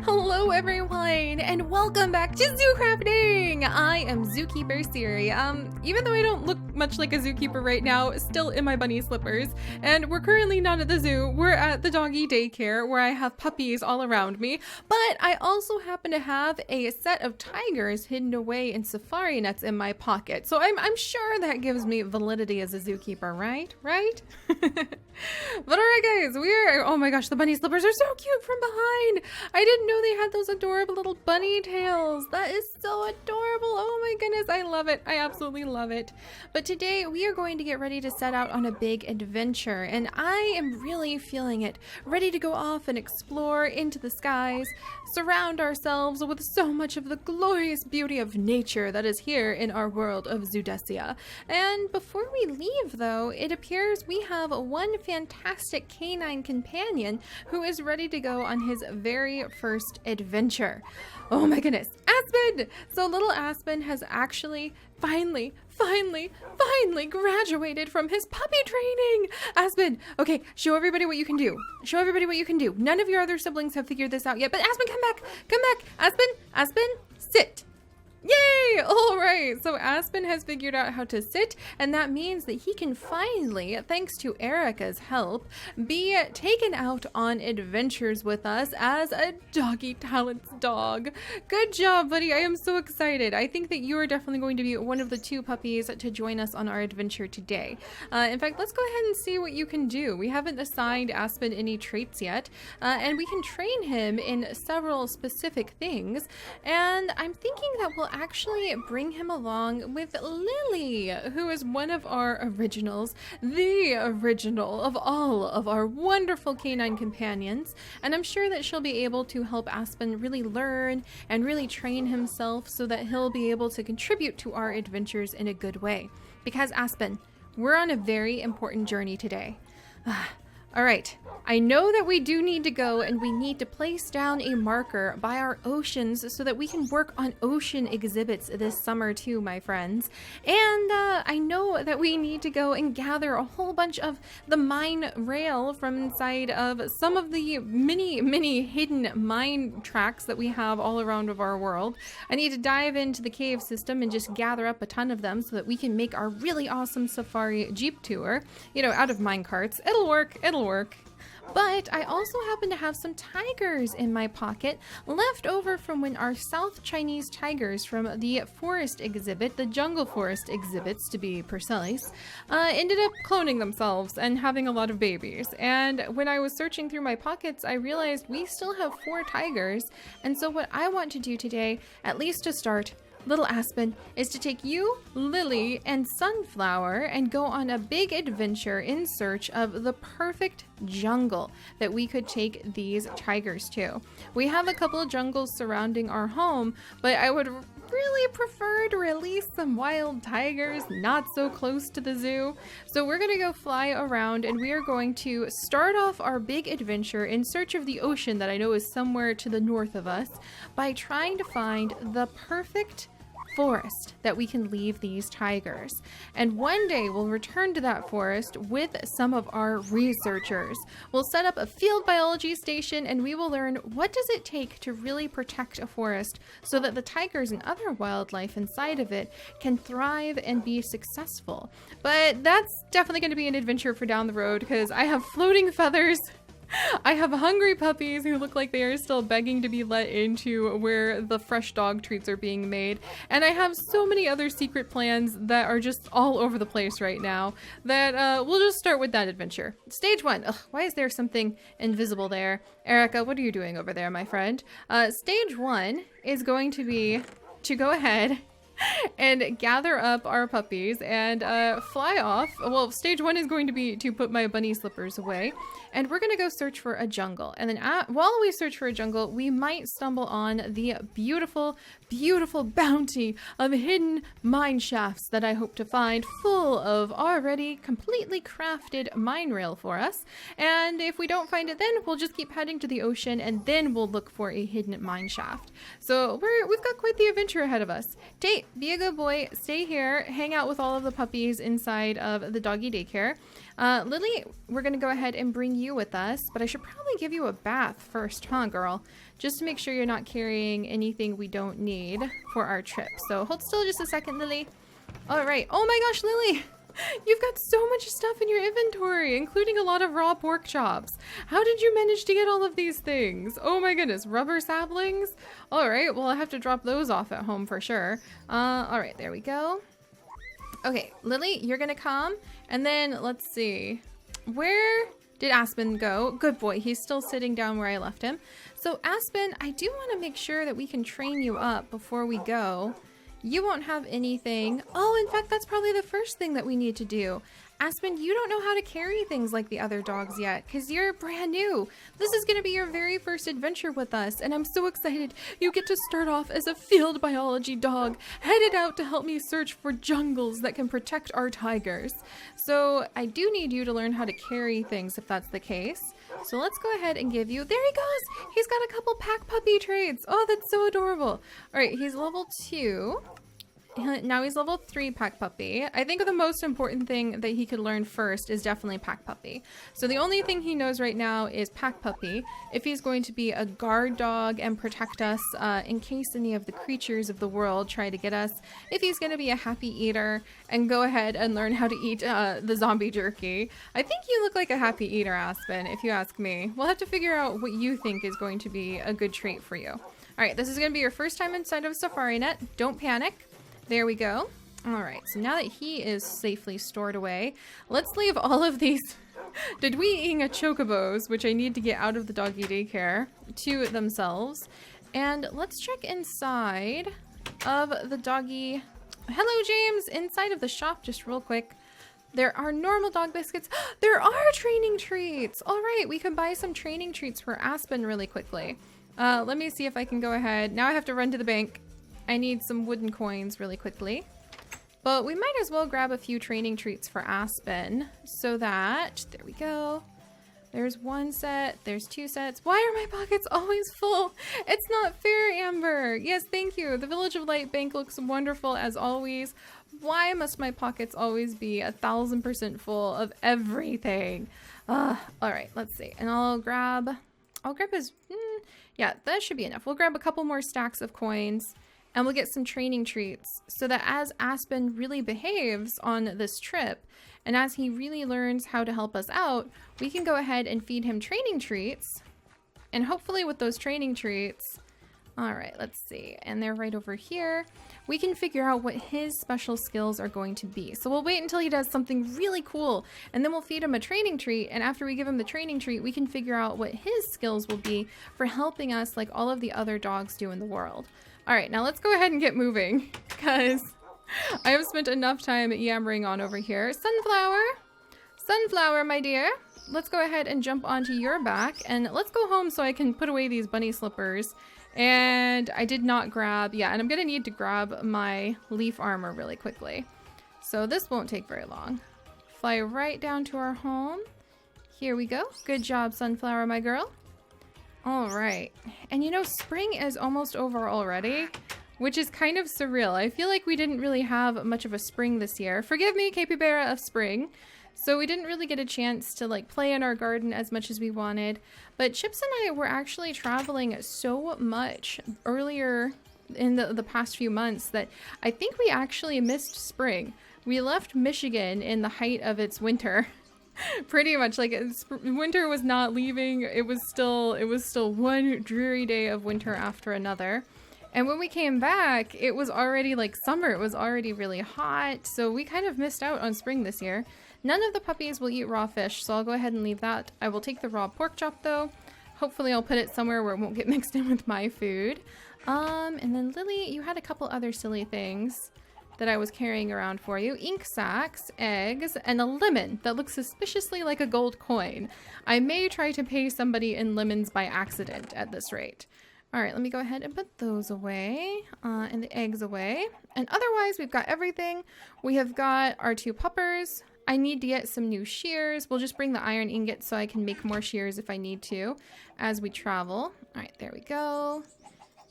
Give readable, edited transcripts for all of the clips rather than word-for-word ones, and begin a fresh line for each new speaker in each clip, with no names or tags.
Hello everyone, and welcome back to ZooCrafting! I am Zookeeper Seri. Even though I don't look much like a zookeeper right now, still in my bunny slippers, and we're currently not at the zoo, we're at the doggy daycare where I have puppies all around me, but I also happen to have a set of tigers hidden away in safari nets in my pocket, so I'm sure that gives me validity as a zookeeper, right? But alright guys, oh my gosh, the bunny slippers are so cute from behind! I didn't know they had those adorable little bunny tails. That is so adorable. Oh my goodness, I love it. I absolutely love it. But today we are going to get ready to set out on a big adventure, and I am really feeling it. Ready to go off and explore into the skies, surround ourselves with so much of the glorious beauty of nature that is here in our world of Zoodesia. And before we leave though, it appears we have one fantastic canine companion who is ready to go on his very first adventure. Oh my goodness, Aspen! So little Aspen has actually finally graduated from his puppy training. Aspen, okay, show everybody what you can do. Show everybody what you can do. None of your other siblings have figured this out yet, but Aspen, come back. Aspen, sit. Yay! All right, so Aspen has figured out how to sit, and that means that he can finally, thanks to Erica's help, be taken out on adventures with us as a doggy talents dog. Good job, buddy. I am so excited. I think that you are definitely going to be one of the two puppies to join us on our adventure today. In fact, let's go ahead and see what you can do. We haven't assigned Aspen any traits yet, and we can train him in several specific things, and I'm thinking that we'll actually bring him along with Lily, who is one of our originals, the original of all of our wonderful canine companions, and I'm sure that she'll be able to help Aspen really learn and really train himself so that he'll be able to contribute to our adventures in a good way. Because Aspen, we're on a very important journey today. All right, I know that we do need to go, and we need to place down a marker by our oceans so that we can work on ocean exhibits this summer too, my friends. And I know that we need to go and gather a whole bunch of the mine rail from inside of some of the many hidden mine tracks that we have all around of our world. I need to dive into the cave system and just gather up a ton of them so that we can make our really awesome safari jeep tour, you know, out of mine carts. It'll work. But I also happen to have some tigers in my pocket left over from when our South Chinese tigers from the forest exhibit, the jungle forest exhibits to be precise, ended up cloning themselves and having a lot of babies. And when I was searching through my pockets, I realized we still have 4 tigers. And so what I want to do today, at least to start, little Aspen, is to take you, Lily, and Sunflower and go on a big adventure in search of the perfect jungle that we could take these tigers to. We have a couple of jungles surrounding our home, but I would really prefer to release some wild tigers not so close to the zoo. So we're gonna go fly around, and we are going to start off our big adventure in search of the ocean that I know is somewhere to the north of us by trying to find the perfect forest that we can leave these tigers. And one day we'll return to that forest with some of our researchers. We'll set up a field biology station, and we will learn what does it take to really protect a forest so that the tigers and other wildlife inside of it can thrive and be successful. But that's definitely going to be an adventure for down the road, because I have floating feathers. I have hungry puppies who look like they are still begging to be let into where the fresh dog treats are being made. And I have so many other secret plans that are just all over the place right now that we'll just start with that adventure. Stage 1. Ugh, why is there something invisible there? Erica, what are you doing over there, my friend? Stage 1 is going to be to go ahead and gather up our puppies and fly off. Well, stage 1 is going to be to put my bunny slippers away, and we're gonna go search for a jungle. And then while we search for a jungle, we might stumble on the beautiful bounty of hidden mine shafts that I hope to find, full of already completely crafted mine rail for us. And if we don't find it, then we'll just keep heading to the ocean, and then we'll look for a hidden mine shaft. So we've got quite the adventure ahead of us. Lily, be a good boy. Stay here. Hang out with all of the puppies inside of the doggy daycare. Lily, we're going to go ahead and bring you with us, but I should probably give you a bath first, huh, girl? Just to make sure you're not carrying anything we don't need for our trip. So hold still just a second, Lily. All right. Oh my gosh, Lily. You've got so much stuff in your inventory, including a lot of raw pork chops. How did you manage to get all of these things? Oh my goodness, rubber saplings? All right, well, I have to drop those off at home for sure. All right, there we go. Okay, Lily, you're gonna come, and then let's see. Where did Aspen go? Good boy, he's still sitting down where I left him. So Aspen, I do want to make sure that we can train you up before we go. You won't have anything. Oh, in fact, that's probably the first thing that we need to do. Aspen, you don't know how to carry things like the other dogs yet because you're brand new. This is going to be your very first adventure with us, and I'm so excited. You get to start off as a field biology dog, headed out to help me search for jungles that can protect our tigers. So I do need you to learn how to carry things if that's the case. So let's go ahead and give you, there he goes. He's got a couple pack puppy traits. Oh, that's so adorable. All right, he's level 2. Now he's level 3 pack puppy. I think the most important thing that he could learn first is definitely pack puppy. So the only thing he knows right now is pack puppy. If he's going to be a guard dog and protect us in case any of the creatures of the world try to get us. If he's going to be a happy eater and go ahead and learn how to eat the zombie jerky. I think you look like a happy eater, Aspen, if you ask me. We'll have to figure out what you think is going to be a good trait for you. All right, this is going to be your first time inside of a safari net. Don't panic. There we go. All right, so now that he is safely stored away, let's leave all of these Dedweeing chocobos, which I need to get out of the doggy daycare, to themselves. And let's check inside of the doggy. Hello, James. Inside of the shop, just real quick. There are normal dog biscuits. There are training treats. All right, we can buy some training treats for Aspen really quickly. Let me see if I can go ahead. Now I have to run to the bank. I need some wooden coins really quickly. But we might as well grab a few training treats for Aspen so that, there we go. There's 1 set, there's 2 sets. Why are my pockets always full? It's not fair, Amber. Yes, thank you. The Village of Light Bank looks wonderful as always. Why must my pockets always be 1000% full of everything? All right, let's see. And I'll grab his, yeah, that should be enough. We'll grab a couple more stacks of coins. And we'll get some training treats so that as Aspen really behaves on this trip, and as he really learns how to help us out, we can go ahead and feed him training treats. And hopefully with those training treats, all right, let's see. And they're right over here. We can figure out what his special skills are going to be. So we'll wait until he does something really cool, and then we'll feed him a training treat. And after we give him the training treat, we can figure out what his skills will be for helping us like all of the other dogs do in the world. All right, now let's go ahead and get moving because I have spent enough time yammering on over here. Sunflower, my dear. Let's go ahead and jump onto your back and let's go home so I can put away these bunny slippers. And I did not grab, yeah, and I'm gonna need to grab my leaf armor really quickly. So this won't take very long. Fly right down to our home. Here we go. Good job, Sunflower, my girl. All right, and you know, spring is almost over already, which is kind of surreal. I feel like we didn't really have much of a spring this year. Forgive me, capybara of spring. So we didn't really get a chance to like play in our garden as much as we wanted. But Chips and I were actually traveling so much earlier in the past few months that I think we actually missed spring. We left Michigan in the height of its winter. Pretty much, like winter was not leaving. It was still one dreary day of winter after another. And when we came back, it was already like summer. It was already really hot. So we kind of missed out on spring this year. None of the puppies will eat raw fish, so I'll go ahead and leave that. I will take the raw pork chop though. Hopefully I'll put it somewhere where it won't get mixed in with my food. And then Lily, you had a couple other silly things that I was carrying around for you. Ink sacks, eggs, and a lemon that looks suspiciously like a gold coin. I may try to pay somebody in lemons by accident at this rate. All right, let me go ahead and put those away and the eggs away. And otherwise, we've got everything. We have got our 2 puppers. I need to get some new shears. We'll just bring the iron ingots so I can make more shears if I need to as we travel. All right, there we go.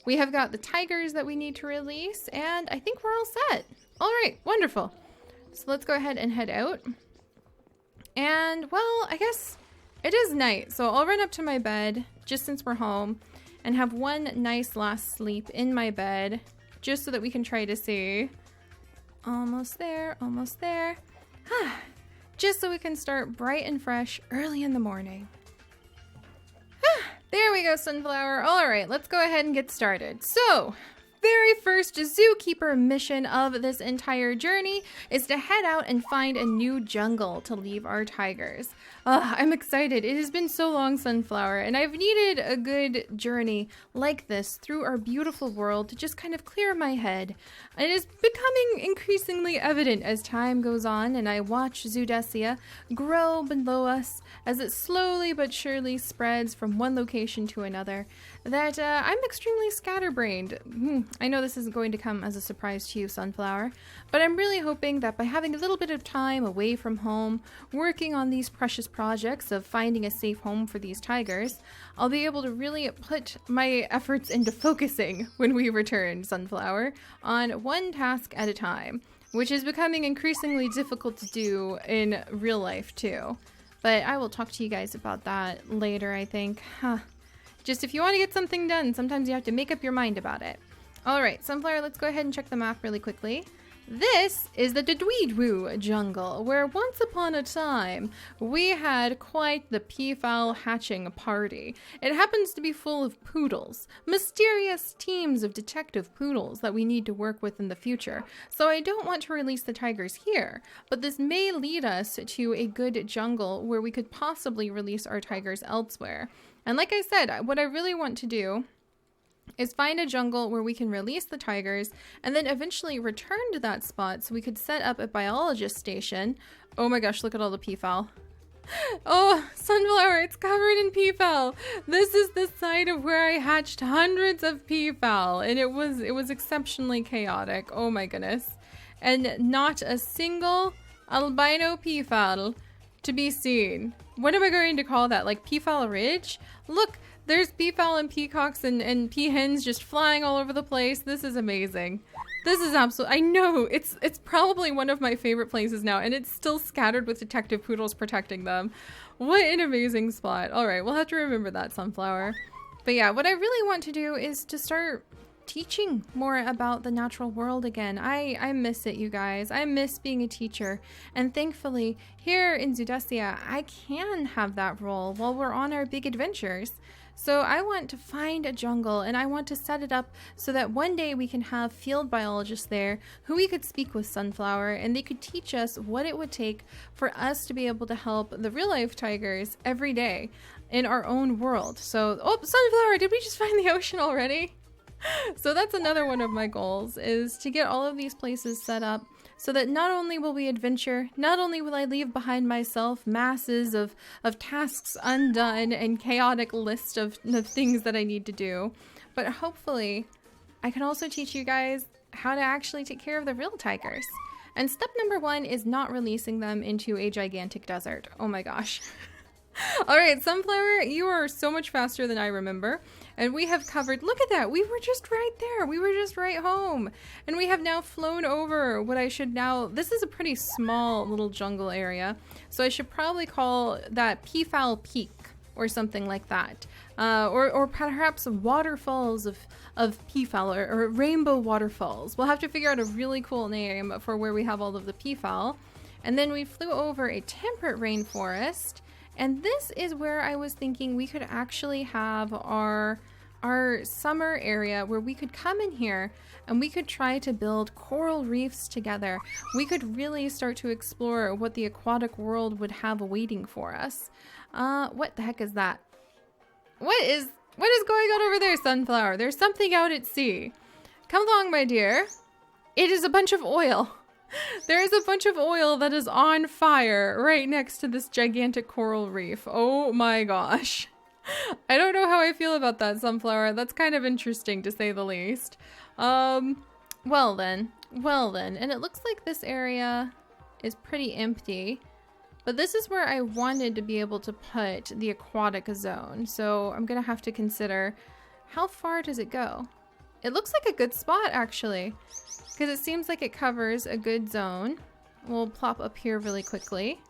We have got the tigers that we need to release, and I think we're all set. All right, wonderful. So let's go ahead and head out. And, well, I guess it is night, so I'll run up to my bed, just since we're home, and have one nice last sleep in my bed, just so that we can try to see. Almost there, almost there. Just so we can start bright and fresh early in the morning. There we go, Sunflower. All right, let's go ahead and get started. So, very first zookeeper mission of this entire journey is to head out and find a new jungle to leave our tigers. I'm excited. It has been so long, Sunflower, and I've needed a good journey like this through our beautiful world to just kind of clear my head. It is becoming increasingly evident as time goes on and I watch Zoodesia grow below us as it slowly but surely spreads from one location to another that I'm extremely scatterbrained. I know this isn't going to come as a surprise to you, Sunflower, but I'm really hoping that by having a little bit of time away from home, working on these precious projects of finding a safe home for these tigers, I'll be able to really put my efforts into focusing when we return, Sunflower, on one task at a time, which is becoming increasingly difficult to do in real life too. But I will talk to you guys about that later, I think. Just if you want to get something done, sometimes you have to make up your mind about it. All right, Sunflower, let's go ahead and check the map really quickly. This is the Dweedwoo jungle, where once upon a time, we had quite the peafowl hatching party. It happens to be full of poodles, mysterious teams of detective poodles that we need to work with in the future. So I don't want to release the tigers here, but this may lead us to a good jungle where we could possibly release our tigers elsewhere. And like I said, what I really want to do is find a jungle where we can release the tigers and then eventually return to that spot so we could set up a biologist station. Oh my gosh, look at all the peafowl. Oh, Sunflower, it's covered in peafowl. This is the site of where I hatched hundreds of peafowl, and it was exceptionally chaotic. Oh my goodness. And not a single albino peafowl to be seen. What am I going to call that? Like Peafowl Ridge? Look, there's peafowl and peacocks and peahens just flying all over the place. This is amazing. This is absolutely, I know, it's probably one of my favorite places now, and it's still scattered with detective poodles protecting them. What an amazing spot. All right, we'll have to remember that, Sunflower. But yeah, what I really want to do is to start teaching more about the natural world again. I miss it, you guys. I miss being a teacher, and thankfully here in Zoodesia I can have that role while we're on our big adventures. So I want to find a jungle, and I want to set it up so that one day we can have field biologists there who we could speak with, Sunflower, and they could teach us what it would take for us to be able to help the real life tigers every day in our own world. So, oh, Sunflower, did we just find the ocean already? So that's another one of my goals, is to get all of these places set up so that not only will we adventure, not only will I leave behind myself masses of tasks undone and chaotic list of things that I need to do, but hopefully I can also teach you guys how to actually take care of the real tigers. And step number 1 is not releasing them into a gigantic desert. Oh my gosh. All right, Sunflower, you are so much faster than I remember. And we have covered, look at that, we were just right there. We were just right home. And we have now flown over what I should now, this is a pretty small little jungle area. So I should probably call that Peafowl Peak or something like that. Or perhaps waterfalls of peafowl or rainbow waterfalls. We'll have to figure out a really cool name for where we have all of the peafowl. And then we flew over a temperate rainforest. And this is where I was thinking we could actually have our summer area where we could come in here and we could try to build coral reefs together. We could really start to explore what the aquatic world would have waiting for us. What the heck is that? What is going on over there, Sunflower? There's something out at sea. Come along, my dear. It is a bunch of oil. There is a bunch of oil that is on fire right next to this gigantic coral reef. Oh my gosh. I don't know how I feel about that, Sunflower. That's kind of interesting, to say the least. Well then. And it looks like this area is pretty empty. But this is where I wanted to be able to put the aquatic zone. So I'm going to have to consider, how far does it go? It looks like a good spot actually, because it seems like it covers a good zone. We'll plop up here really quickly.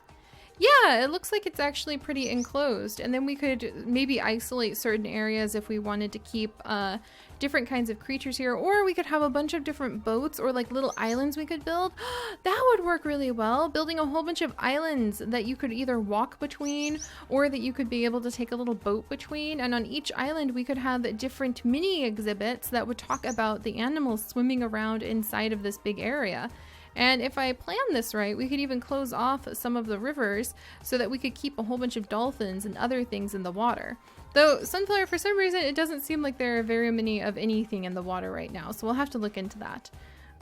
Yeah, it looks like it's actually pretty enclosed, and then we could maybe isolate certain areas if we wanted to keep different kinds of creatures here, or we could have a bunch of different boats or like little islands we could build. That would work really well, building a whole bunch of islands that you could either walk between or that you could be able to take a little boat between, and on each island we could have different mini exhibits that would talk about the animals swimming around inside of this big area. And if I plan this right, we could even close off some of the rivers so that we could keep a whole bunch of dolphins and other things in the water. Though Sunflower, for some reason, it doesn't seem like there are very many of anything in the water right now, so we'll have to look into that.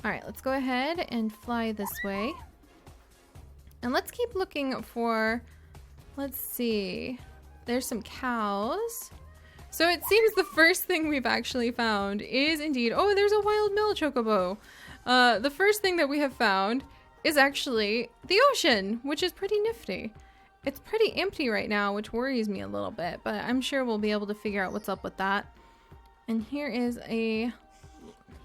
All right, let's go ahead and fly this way. And let's keep looking for, let's see, there's some cows. So it seems the first thing we've actually found is indeed, oh, there's a wild mill chocobo. The first thing that we have found is actually the ocean, which is pretty nifty. It's pretty empty right now, which worries me a little bit, but I'm sure we'll be able to figure out what's up with that. And here is a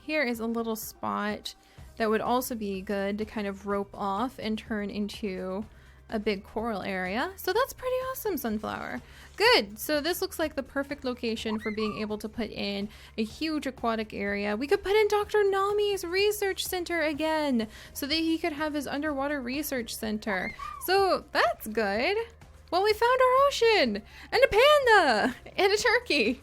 little spot that would also be good to kind of rope off and turn into a big coral area. So that's pretty awesome, Sunflower. Good. So this looks like the perfect location for being able to put in a huge aquatic area. We could put in Dr. Nami's research center again so that he could have his underwater research center. So that's good. Well, we found our ocean and a panda and a turkey.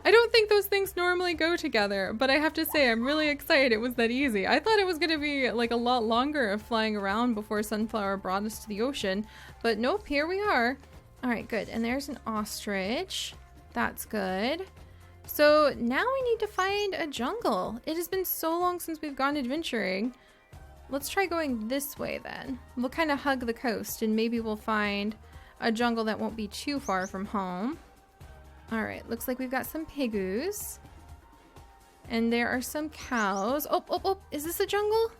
I don't think those things normally go together, but I have to say I'm really excited it was that easy. I thought it was going to be like a lot longer of flying around before Sunflower brought us to the ocean, but nope, here we are. All right, good. And there's an ostrich. That's good. So now we need to find a jungle. It has been so long since we've gone adventuring. Let's try going this way then. We'll kind of hug the coast and maybe we'll find a jungle that won't be too far from home. All right, looks like we've got some pigoos. And there are some cows. Oh, is this a jungle?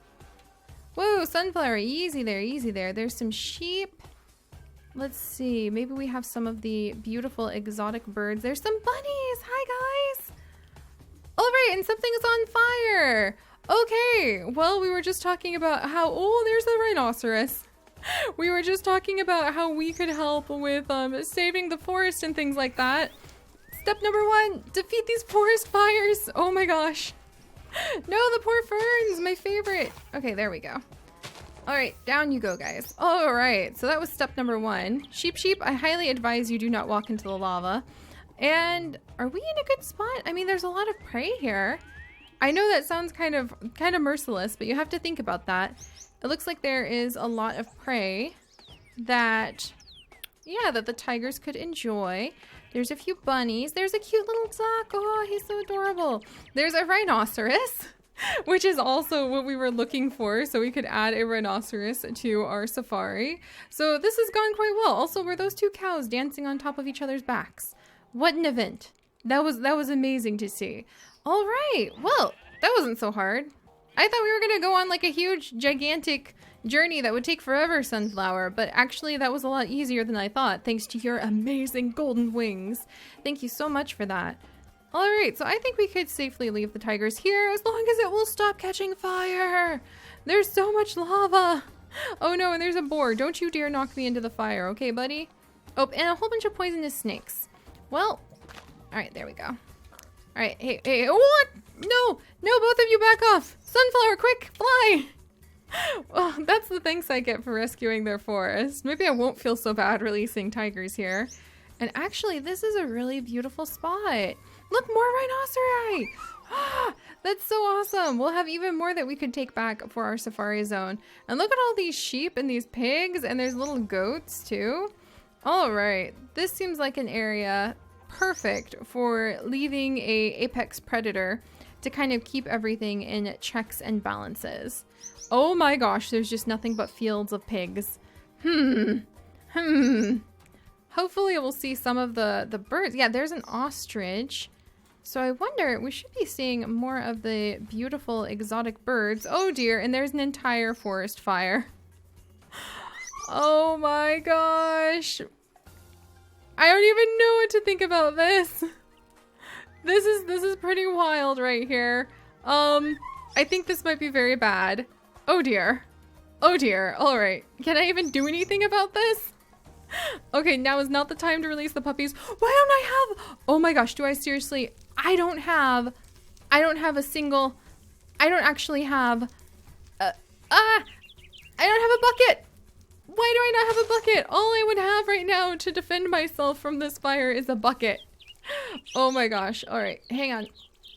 Whoa, Sunflower, easy there, easy there. There's some sheep. Let's see, maybe we have some of the beautiful exotic birds. There's some bunnies, hi guys. All right, and something's on fire. Okay, well, we were just talking about how, oh, there's the rhinoceros. We were just talking about how we could help with saving the forest and things like that. Step number 1, defeat these forest fires. Oh my gosh. No, the poor ferns, my favorite. Okay, there we go. All right, down you go, guys. All right, so that was step number 1. Sheep, I highly advise you do not walk into the lava. And are we in a good spot? I mean, there's a lot of prey here. I know that sounds kind of merciless, but you have to think about that. It looks like there is a lot of prey that, yeah, that the tigers could enjoy. There's a few bunnies. There's a cute little duck. Oh, he's so adorable. There's a rhinoceros, which is also what we were looking for, so we could add a rhinoceros to our safari. So this has gone quite well. Also, were those 2 cows dancing on top of each other's backs? What an event. That was amazing to see. All right, well, that wasn't so hard. I thought we were gonna go on like a huge, gigantic journey that would take forever, Sunflower, but actually that was a lot easier than I thought, thanks to your amazing golden wings. Thank you so much for that. All right, so I think we could safely leave the tigers here as long as it will stop catching fire. There's so much lava. Oh no, and there's a boar. Don't you dare knock me into the fire, okay, buddy? Oh, and a whole bunch of poisonous snakes. Well, all right, there we go. All right, hey, what? No, both of you back off. Sunflower, quick, fly. Well, that's the thanks I get for rescuing their forest. Maybe I won't feel so bad releasing tigers here. And actually, this is a really beautiful spot. Look, more rhinoceri. That's so awesome. We'll have even more that we could take back for our safari zone. And look at all these sheep and these pigs, and there's little goats too. All right, this seems like an area perfect for leaving a apex predator to kind of keep everything in checks and balances. Oh my gosh, there's just nothing but fields of pigs. Hopefully we'll see some of the birds. Yeah, there's an ostrich. So I wonder, we should be seeing more of the beautiful exotic birds. Oh dear, and there's an entire forest fire. Oh my gosh. I don't even know what to think about this. This is pretty wild right here. I think this might be very bad. Oh dear. Oh dear. All right. Can I even do anything about this? Okay, now is not the time to release the puppies. Why don't I have... Oh my gosh, do I seriously... I don't actually have... I don't have a bucket! Why do I not have a bucket? All I would have right now to defend myself from this fire is a bucket. Oh my gosh. All right, hang on.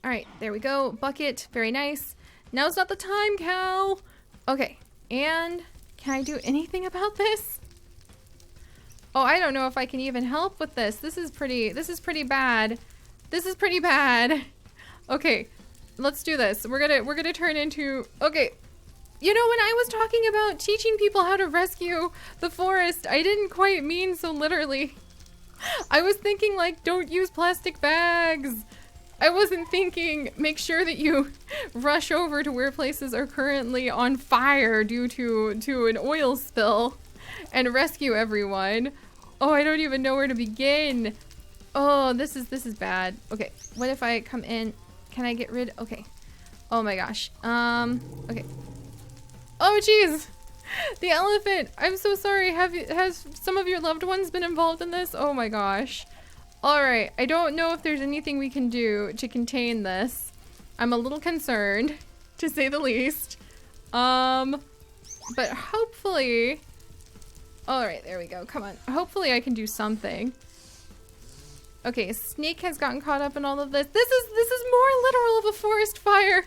All right, there we go. Bucket, very nice. Now's not the time, Cal. Okay, and can I do anything about this? Oh, I don't know if I can even help with this. This is pretty bad. This is pretty bad. Okay, let's do this. We're gonna turn into, okay. You know, when I was talking about teaching people how to rescue the forest, I didn't quite mean so literally. I was thinking like, don't use plastic bags. I wasn't thinking make sure that you rush over to where places are currently on fire due to an oil spill and rescue everyone. Oh, I don't even know where to begin. Oh, this is bad. Okay, what if I come in? Can I get rid? Okay. Oh my gosh. Okay. Oh geez, the elephant. I'm so sorry. Has some of your loved ones been involved in this? Oh my gosh. All right, I don't know if there's anything we can do to contain this. I'm a little concerned, to say the least. But hopefully. All right, there we go. Come on. Hopefully I can do something. Okay, a snake has gotten caught up in all of this. This is more literal of a forest fire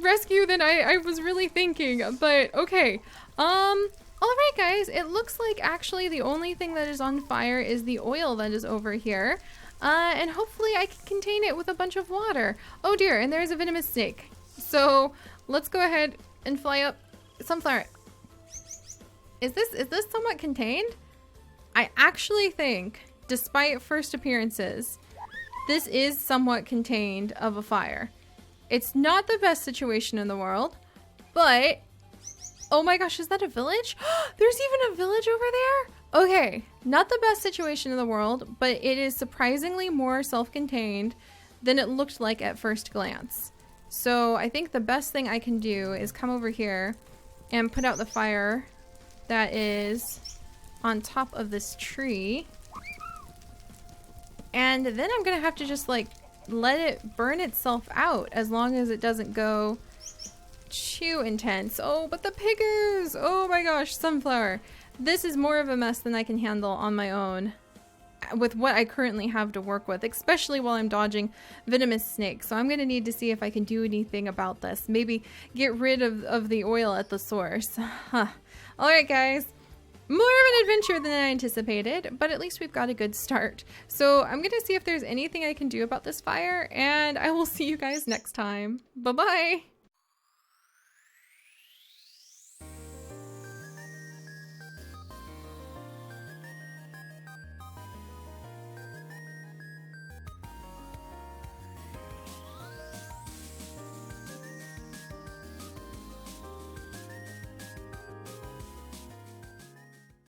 rescue than I was really thinking. But okay. All right, guys. It looks like actually the only thing that is on fire is the oil that is over here. And hopefully I can contain it with a bunch of water. Oh dear, and there's a venomous snake. So let's go ahead and fly up. Sunflower. Is this somewhat contained? I actually think, despite first appearances, this is somewhat contained of a fire. It's not the best situation in the world, but oh my gosh, is that a village? There's even a village over there? Okay, not the best situation in the world, but it is surprisingly more self-contained than it looked like at first glance. So I think the best thing I can do is come over here and put out the fire that is on top of this tree. And then I'm gonna have to just like let it burn itself out as long as it doesn't go too intense. Oh, but the piggers! Oh my gosh, Sunflower. This is more of a mess than I can handle on my own with what I currently have to work with, especially while I'm dodging venomous snakes. So I'm gonna need to see if I can do anything about this. Maybe get rid of the oil at the source. Huh. Alright guys. More of an adventure than I anticipated, but at least we've got a good start. So I'm gonna see if there's anything I can do about this fire, and I will see you guys next time. Bye-bye!